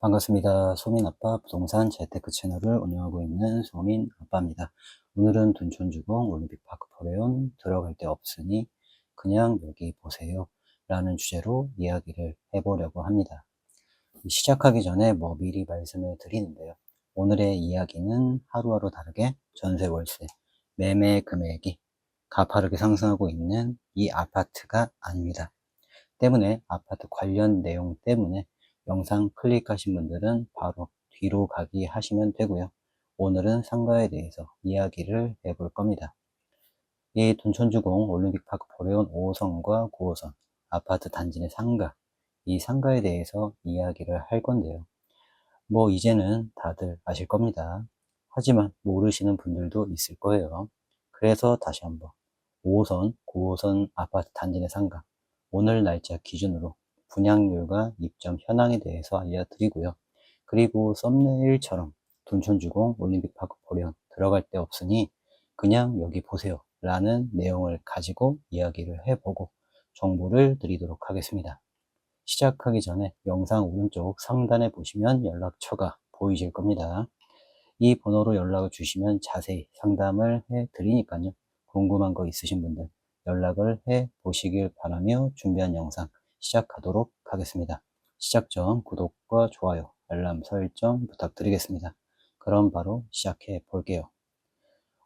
반갑습니다. 소민아빠 부동산 재테크 채널을 운영하고 있는 소민아빠입니다. 오늘은 둔촌주공 올림픽파크 포레온 들어갈 데 없으니 그냥 여기 보세요 라는 주제로 이야기를 해보려고 합니다. 시작하기 전에 미리 말씀을 드리는데요. 오늘의 이야기는 하루하루 다르게 전세 월세 매매 금액이 가파르게 상승하고 있는 이 아파트가 아닙니다. 때문에 아파트 관련 내용 때문에 영상 클릭하신 분들은 바로 뒤로 가기 하시면 되고요. 오늘은 상가에 대해서 이야기를 해볼 겁니다. 이 둔촌주공 올림픽파크 포레온 5호선과 9호선 아파트 단지 내 상가, 이 상가에 대해서 이야기를 할 건데요. 이제는 다들 아실 겁니다. 하지만 모르시는 분들도 있을 거예요. 그래서 다시 한번 5호선, 9호선 아파트 단지 내 상가, 오늘 날짜 기준으로 분양률과 입점 현황에 대해서 알려드리고요. 그리고 썸네일처럼 둔촌주공 올림픽파크 포레온 들어갈 데 없으니 그냥 여기 보세요 라는 내용을 가지고 이야기를 해보고 정보를 드리도록 하겠습니다. 시작하기 전에 영상 오른쪽 상단에 보시면 연락처가 보이실 겁니다. 이 번호로 연락을 주시면 자세히 상담을 해 드리니까요. 궁금한 거 있으신 분들 연락을 해 보시길 바라며 준비한 영상 시작하도록 하겠습니다. 시작 전 구독과 좋아요, 알람 설정 부탁드리겠습니다. 그럼 바로 시작해 볼게요.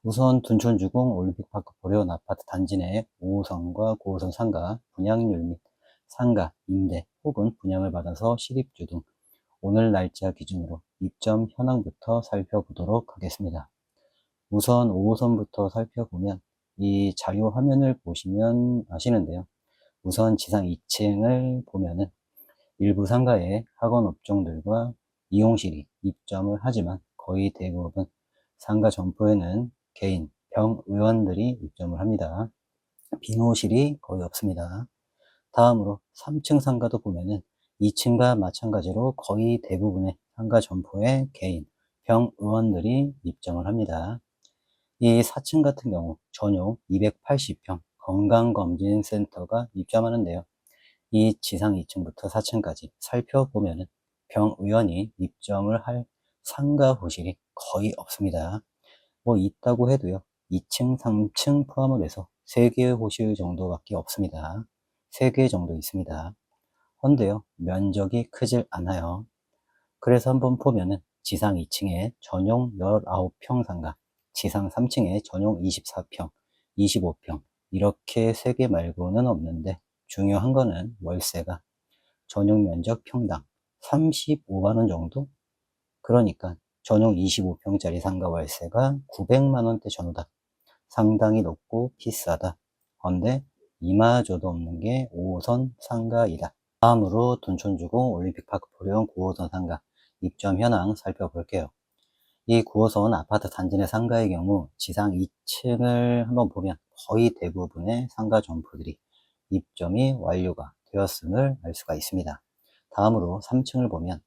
우선 둔촌주공 올림픽파크 포레온 아파트 단지 내 5호선과 9호선 상가 분양률 및 상가, 임대 혹은 분양을 받아서 실입주 등 오늘 날짜 기준으로 입점 현황부터 살펴보도록 하겠습니다. 우선 5호선부터 살펴보면 이 자료 화면을 보시면 아시는데요. 우선 지상 2층을 보면은 일부 상가의 학원 업종들과 이용실이 입점을 하지만 거의 대부분 상가 점포에는 개인, 병의원들이 입점을 합니다. 비노실이 거의 없습니다. 다음으로 3층 상가도 보면은 2층과 마찬가지로 거의 대부분의 상가 점포에 개인, 병의원들이 입점을 합니다. 이 4층 같은 경우 전용 280평 건강검진센터가 입점하는데요. 이 지상 2층부터 4층까지 살펴보면은 병의원이 입점을 할 상가 호실이 거의 없습니다. 있다고 해도요. 2층, 3층 포함을 해서 3개의 호실 정도밖에 없습니다. 3개 정도 있습니다. 헌데요, 면적이 크질 않아요. 그래서 한번 보면은 지상 2층에 전용 19평 상가, 지상 3층에 전용 24평, 25평 이렇게 3개 말고는 없는데 중요한 거는 월세가 전용 면적 평당 35만원 정도? 그러니까 전용 25평짜리 상가 월세가 900만원대 전후다. 상당히 높고 비싸다. 그런데 이마저도 없는 게 5호선 상가이다. 다음으로 둔촌주공 올림픽파크 포레온 9호선 상가 입점 현황 살펴볼게요. 이 9호선 아파트 단지 내 상가의 경우 지상 2층을 한번 보면 거의 대부분의 상가 점포들이 입점이 완료가 되었음을 알 수가 있습니다. 다음으로 3층을 보면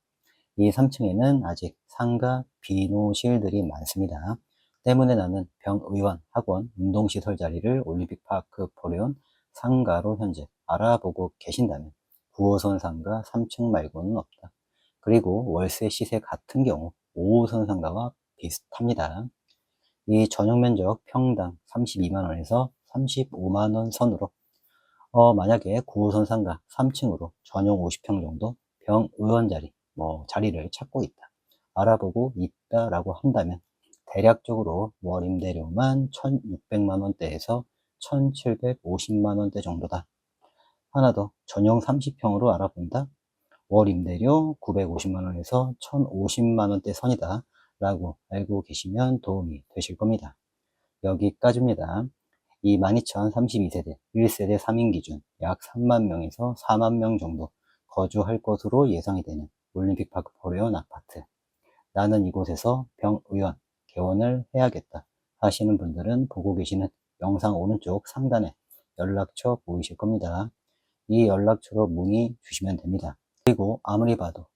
이 3층에는 아직 상가 비노실들이 많습니다. 때문에 나는 병의원, 학원, 운동시설 자리를 올림픽파크 포레온 상가로 현재 알아보고 계신다면 9호선 상가 3층 말고는 없다. 그리고 월세 시세 같은 경우 5호선 상가와 비슷합니다. 이 전용 면적 평당 32만원에서 35만원 선으로 만약에 9호선 상가 3층으로 전용 50평 정도 병의원 자리 자리를 찾고 있다, 알아보고 있다라고 한다면 대략적으로 월 임대료만 1,600만원대에서 1,750만원대 정도다. 하나 더, 전용 30평으로 알아본다, 월 임대료 950만원에서 1,050만원대 선이다 라고 알고 계시면 도움이 되실 겁니다. 여기까지입니다. 이 12,032세대 1세대 3인 기준 약 3만 명에서 4만 명 정도 거주할 것으로 예상이 되는 올림픽파크 포레온 아파트. 나는 이곳에서 병의원 개원을 해야겠다 하시는 분들은 보고 계시는 영상 오른쪽 상단에 연락처 보이실 겁니다. 이 연락처로 문의 주시면 됩니다. 그리고 아무리 봐도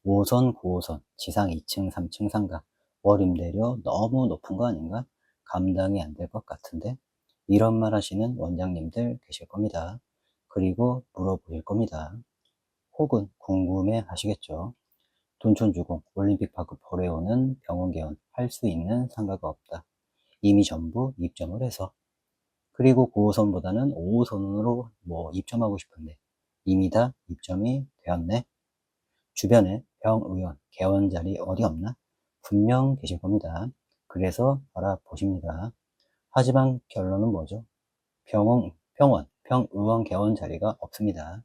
5호선, 9호선, 지상 2층, 3층 상가 월 임대료 너무 높은 거 아닌가? 감당이 안 될 것 같은데? 이런 말 하시는 원장님들 계실 겁니다. 그리고 물어보실 겁니다. 혹은 궁금해 하시겠죠. 둔촌주공 올림픽파크 포레오는 병원 개원 할 수 있는 상가가 없다. 이미 전부 입점을 해서. 그리고 9호선보다는 5호선으로 입점하고 싶은데 이미 다 입점이 되었네. 주변에 병의원 개원 자리 어디 없나? 분명 계실 겁니다. 그래서 알아보십니다. 하지만 결론은 뭐죠? 병의원 개원 자리가 없습니다.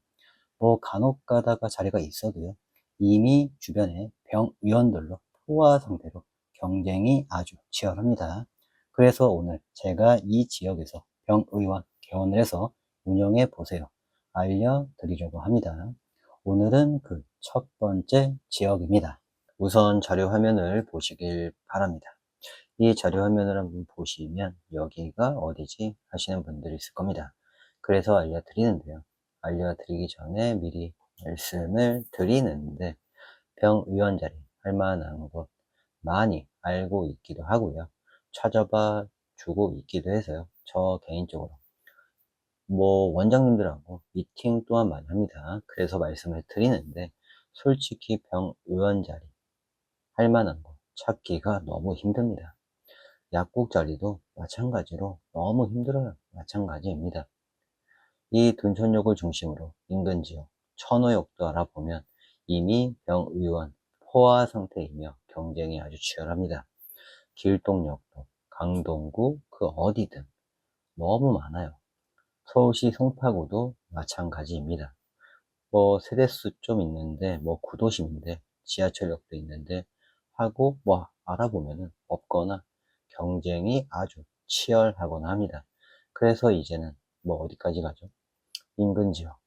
간혹 가다가 자리가 있어도요. 이미 주변에 병의원들로 포화 상태로 경쟁이 아주 치열합니다. 그래서 오늘 제가 이 지역에서 병의원 개원을 해서 운영해 보세요. 알려드리려고 합니다. 오늘은 그 첫 번째 지역입니다. 우선 자료 화면을 보시길 바랍니다. 이 자료 화면을 한번 보시면 여기가 어디지 하시는 분들이 있을 겁니다. 그래서 알려드리는데요. 알려드리기 전에 미리 말씀을 드리는데 병의원 자리 할 만한 곳 많이 알고 있기도 하고요. 찾아봐 주고 있기도 해서요. 저 개인적으로 원장님들하고 미팅 또한 많이 합니다. 그래서 말씀을 드리는데 솔직히 병의원 자리 할 만한 곳 찾기가 너무 힘듭니다. 약국 자리도 마찬가지로 너무 힘들어요. 마찬가지입니다. 이 둔촌역을 중심으로 인근 지역, 천호역도 알아보면 이미 병의원 포화 상태이며 경쟁이 아주 치열합니다. 길동역도, 강동구 그 어디든 너무 많아요. 서울시 송파구도 마찬가지입니다. 세대수 좀 있는데, 구도심인데, 지하철역도 있는데, 하고, 알아보면은 없거나 경쟁이 아주 치열하거나 합니다. 그래서 이제는 어디까지 가죠? 인근 지역,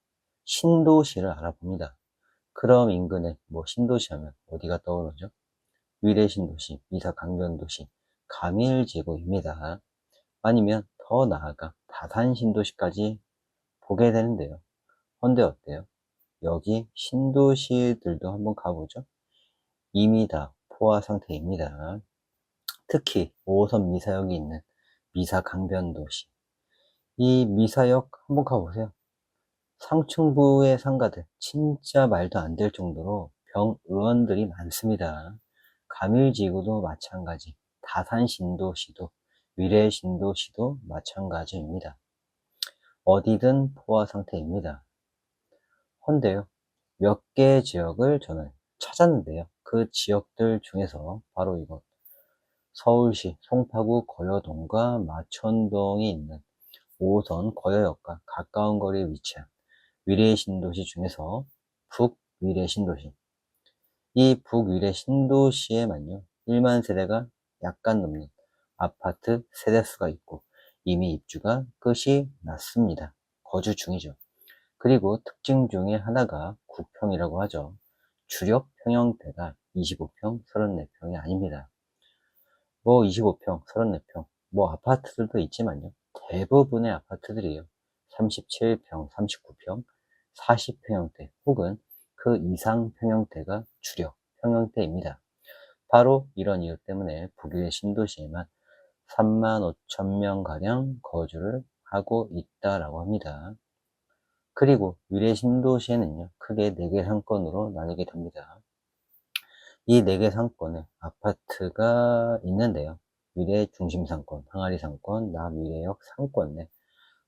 신도시를 알아봅니다. 그럼 인근에 신도시 하면 어디가 떠오르죠? 위례신도시, 미사강변도시, 가밀지구입니다. 아니면 더 나아가 다산신도시까지 보게 되는데요. 헌데 어때요? 여기 신도시들도 한번 가보죠. 이미 다 포화 상태입니다. 특히 5호선 미사역이 있는 미사강변도시. 이 미사역 한번 가보세요. 상층부의 상가들 진짜 말도 안 될 정도로 병의원들이 많습니다. 가밀지구도 마찬가지, 다산신도시도 위례신도시도 마찬가지입니다. 어디든 포화 상태입니다. 헌데요, 몇 개의 지역을 저는 찾았는데요. 그 지역들 중에서 바로 이곳 서울시 송파구 거여동과 마천동이 있는 5호선 거여역과 가까운 거리에 위치한 위례신도시 중에서 북위례신도시. 이 북위례신도시에만요 1만 세대가 약간 넘는 아파트 세대수가 있고 이미 입주가 끝이 났습니다. 거주 중이죠. 그리고 특징 중에 하나가 국평이라고 하죠. 주력 평형대가 25평, 34평이 아닙니다. 25평, 34평, 아파트들도 있지만요. 대부분의 아파트들이요. 37평, 39평, 40평형대 혹은 그 이상 평형대가 주력 평형대입니다. 바로 이런 이유 때문에 북위의 신도시에만 35,000명 가량 거주를 하고 있다라고 합니다. 그리고 위례 신도시에는요, 크게 4개 상권으로 나뉘게 됩니다. 이 4개 상권에 아파트가 있는데요. 위례 중심상권, 항아리상권, 남위례역 상권 내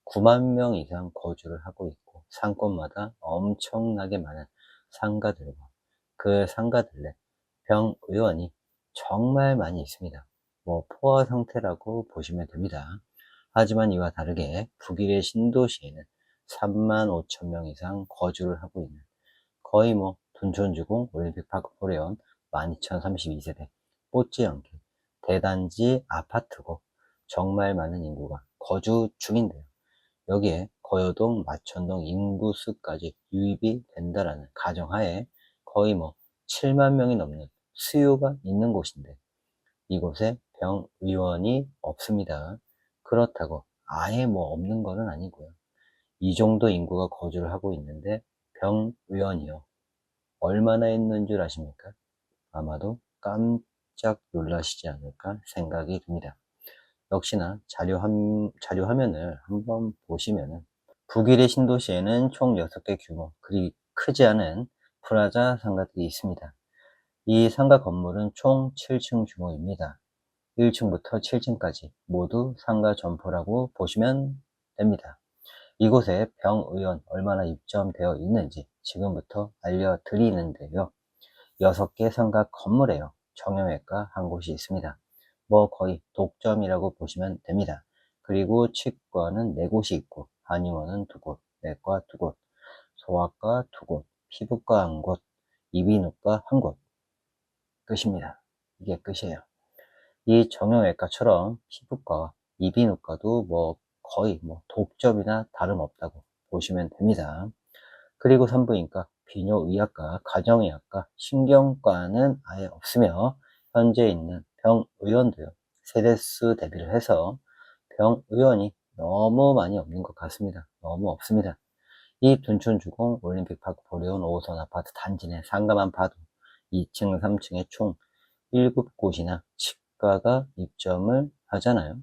9만 명 이상 거주를 하고 있고 상권마다 엄청나게 많은 상가들과 그 상가들 내 병의원이 정말 많이 있습니다. 포화 상태라고 보시면 됩니다. 하지만 이와 다르게 북일의 신도시에는 35,000명 이상 거주를 하고 있는 거의 둔촌주공 올림픽파크 포레온 12,032세대 못지않게 대단지 아파트고 정말 많은 인구가 거주 중인데요. 여기에 거여동, 마천동 인구수까지 유입이 된다라는 가정하에 거의 7만 명이 넘는 수요가 있는 곳인데 이곳에 병의원이 없습니다. 그렇다고 아예 없는 거는 아니고요. 이 정도 인구가 거주를 하고 있는데 병의원이요. 얼마나 있는 줄 아십니까? 아마도 깜짝 놀라시지 않을까 생각이 듭니다. 역시나 자료 화면을 한번 보시면은 북일의 신도시에는 총 6개 규모, 그리 크지 않은 프라자 상가들이 있습니다. 이 상가 건물은 총 7층 규모입니다. 1층부터 7층까지 모두 상가 점포라고 보시면 됩니다. 이곳에 병의원 얼마나 입점되어 있는지 지금부터 알려드리는데요. 6개 상가 건물에요. 정형외과 한 곳이 있습니다. 뭐 거의 독점이라고 보시면 됩니다. 그리고 치과는 4곳이 있고 한의원은 2곳, 내과 2곳, 소아과 2곳, 피부과 1곳, 이비인후과 1곳. 끝입니다. 이게 끝이에요. 이 정형외과처럼 피부과와 이비인후과도 뭐 거의 뭐 독점이나 다름없다고 보시면 됩니다. 그리고 산부인과, 비뇨의학과, 가정의학과, 신경과는 아예 없으며 현재 있는 병의원도요. 세대수 대비를 해서 병의원이 너무 많이 없는 것 같습니다. 너무 없습니다. 이 둔촌주공 올림픽파크 보리온 5호선 아파트 단지 내 상가만 봐도 2층, 3층에 총 7곳이나 치과가 입점을 하잖아요.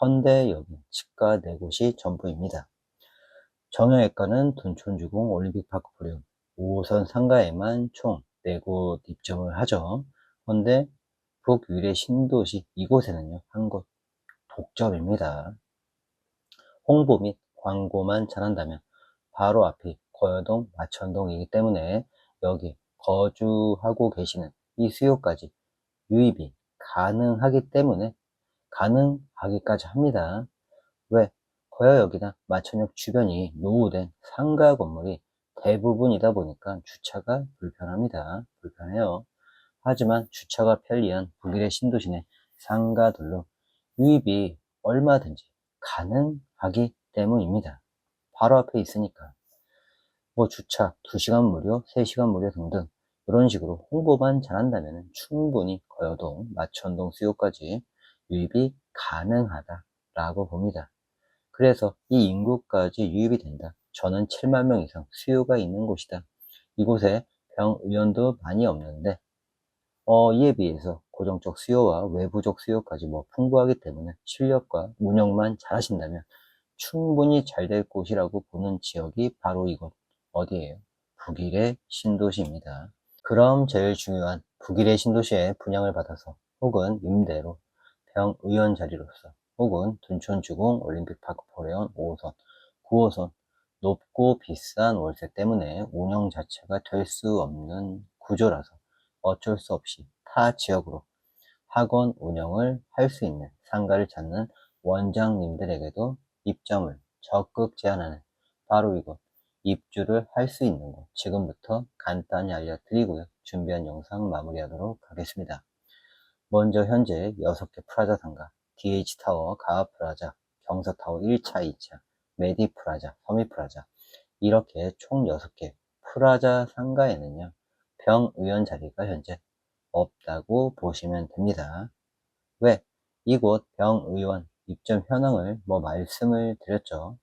헌데 여기 치과 4곳이 전부입니다. 정형외과는 둔촌주공 올림픽파크 보리온 5호선 상가에만 총 4곳 입점을 하죠. 헌데 북유래 신도시 이곳에는요, 한 곳 독점입니다. 홍보 및 광고만 잘한다면 바로 앞이 거여동, 마천동이기 때문에 여기 거주하고 계시는 이 수요까지 유입이 가능하기 때문에 가능하기까지 합니다. 왜? 거여역이나 마천역 주변이 노후된 상가 건물이 대부분이다 보니까 주차가 불편합니다. 불편해요. 하지만 주차가 편리한 북일의 신도시내 상가들로 유입이 얼마든지 가능하기 때문입니다. 바로 앞에 있으니까. 뭐 주차 2시간 무료, 3시간 무료 등등 이런 식으로 홍보만 잘한다면 충분히 거여동, 마천동 수요까지 유입이 가능하다라고 봅니다. 그래서 이 인구까지 유입이 된다. 저는 7만 명 이상 수요가 있는 곳이다. 이곳에 병의원도 많이 없는데 이에 비해서 고정적 수요와 외부적 수요까지 뭐 풍부하기 때문에 실력과 운영만 잘하신다면 충분히 잘 될 곳이라고 보는 지역이 바로 이곳 어디예요? 북일의 신도시입니다. 그럼 제일 중요한 북일의 신도시에 분양을 받아서 혹은 임대로 병의원 자리로서 혹은 둔촌주공 올림픽파크 포레온 5호선, 9호선 높고 비싼 월세 때문에 운영 자체가 될 수 없는 구조라서 어쩔 수 없이 타 지역으로 학원 운영을 할 수 있는 상가를 찾는 원장님들에게도 입점을 적극 제한하는 바로 이곳 입주를 할 수 있는 곳 지금부터 간단히 알려드리고요. 준비한 영상 마무리하도록 하겠습니다. 먼저 현재 6개 프라자 상가 DH타워, 가하프라자, 경서타워 1차, 2차, 메디프라자, 서미프라자 이렇게 총 6개 프라자 상가에는요. 병의원 자리가 현재 없다고 보시면 됩니다. 왜? 이곳 병의원 입점 현황을 말씀을 드렸죠.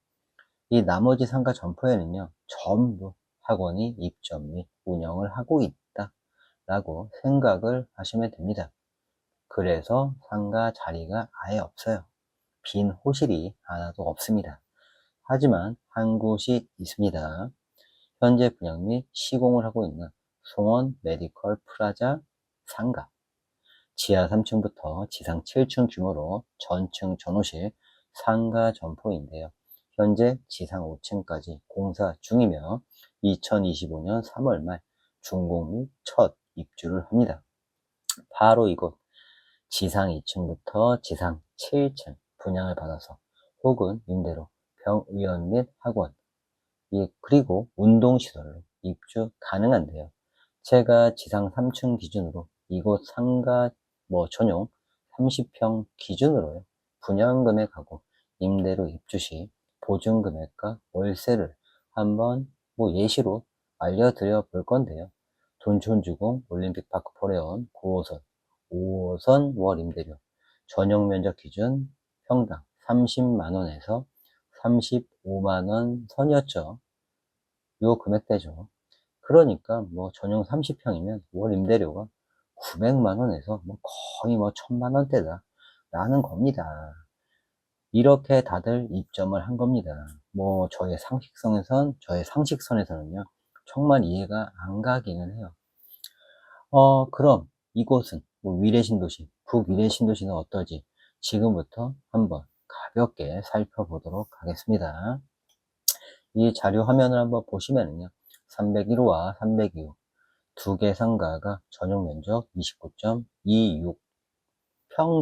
이 나머지 상가 점포에는요, 전부 학원이 입점 및 운영을 하고 있다 라고 생각을 하시면 됩니다. 그래서 상가 자리가 아예 없어요. 빈 호실이 하나도 없습니다. 하지만 한 곳이 있습니다. 현재 분양 및 시공을 하고 있는 송원 메디컬 프라자 상가. 지하 3층부터 지상 7층 규모로 전층 전호실 상가 점포인데요. 현재 지상 5층까지 공사 중이며 2025년 3월 말 준공 및 첫 입주를 합니다. 바로 이곳 지상 2층부터 지상 7층 분양을 받아서 혹은 임대로 병의원 및 학원 그리고 운동시설로 입주 가능한데요. 제가 지상 3층 기준으로 이곳 상가 전용 30평 기준으로요. 분양금액하고 임대로 입주 시 보증금액과 월세를 한번 예시로 알려드려 볼 건데요. 둔촌주공 올림픽파크 포레온 9호선, 5호선 월 임대료 전용 면적 기준 평당 30만원에서 35만원 선이었죠. 요 금액대죠. 그러니까 전용 30평이면 월 임대료가 900만원에서 거의 1000만원대다 라는 겁니다. 이렇게 다들 입점을 한 겁니다. 저의 상식선에서는요 정말 이해가 안 가기는 해요. 그럼 이곳은 뭐 위례 신도시, 북위례 신도시는 어떨지 지금부터 한번 가볍게 살펴보도록 하겠습니다. 이 자료 화면을 한번 보시면요. 301호와 302호 두 개 상가가 전용 면적 29.26평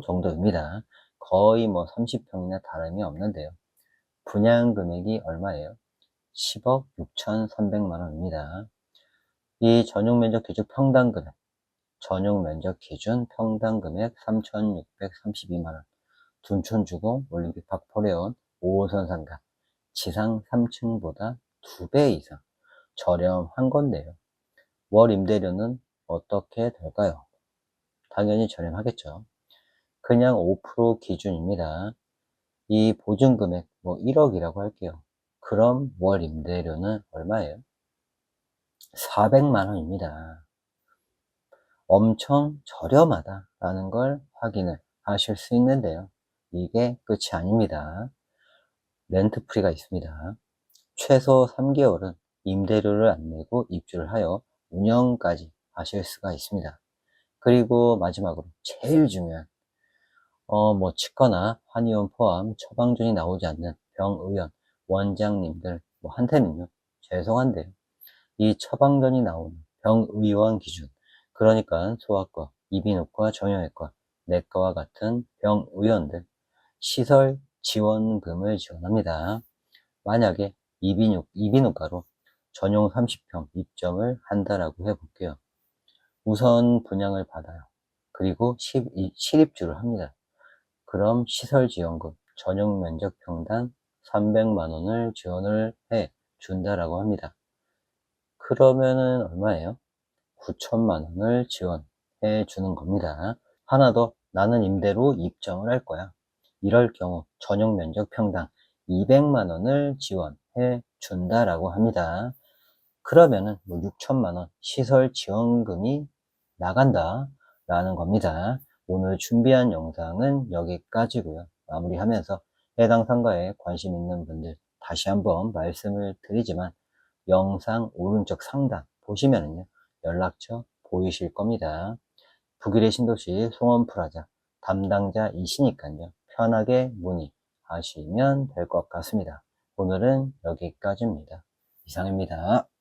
정도입니다. 거의 뭐 30평이나 다름이 없는데요. 분양 금액이 얼마예요? 10억 6,300만 원입니다. 이 전용 면적 기준 평당 금액, 전용 면적 기준 평당 금액 3,632만 원. 둔촌주공 올림픽 파크포레온 5호선 상가 지상 3층보다 2배 이상 저렴한 건데요. 월 임대료는 어떻게 될까요? 당연히 저렴하겠죠. 그냥 5% 기준입니다. 이 보증금액 뭐 1억이라고 할게요. 그럼 월 임대료는 얼마예요? 400만 원입니다. 엄청 저렴하다라는 걸 확인을 하실 수 있는데요. 이게 끝이 아닙니다. 렌트프리가 있습니다. 최소 3개월은 임대료를 안 내고 입주를 하여 운영까지 하실 수가 있습니다. 그리고 마지막으로 제일 중요한 뭐 치과나 한의원 포함 처방전이 나오지 않는 병의원 원장님들 뭐 한테는요 죄송한데요, 이 처방전이 나오는 병의원 기준, 그러니까 소아과, 이비인후과, 정형외과, 내과와 같은 병의원들 시설 지원금을 지원합니다. 만약에 이비인후과로 전용 30평 입점을 한다라고 해볼게요. 우선 분양을 받아요. 그리고 실입주를 합니다. 그럼 시설지원금 전용 면적 평당 300만 원을 지원을 해 준다라고 합니다. 그러면은 얼마예요? 9천만 원을 지원해 주는 겁니다. 하나 더, 나는 임대로 입점을 할 거야. 이럴 경우 전용 면적 평당 200만 원을 지원해 준다라고 합니다. 그러면은 뭐 6천만 원 시설 지원금이 나간다 라는 겁니다. 오늘 준비한 영상은 여기까지고요. 마무리하면서 해당 상가에 관심 있는 분들 다시 한번 말씀을 드리지만, 영상 오른쪽 상단 보시면은요 연락처 보이실 겁니다. 북일의 신도시 송원프라자 담당자이시니까요 편하게 문의하시면 될 것 같습니다. 오늘은 여기까지입니다. 이상입니다.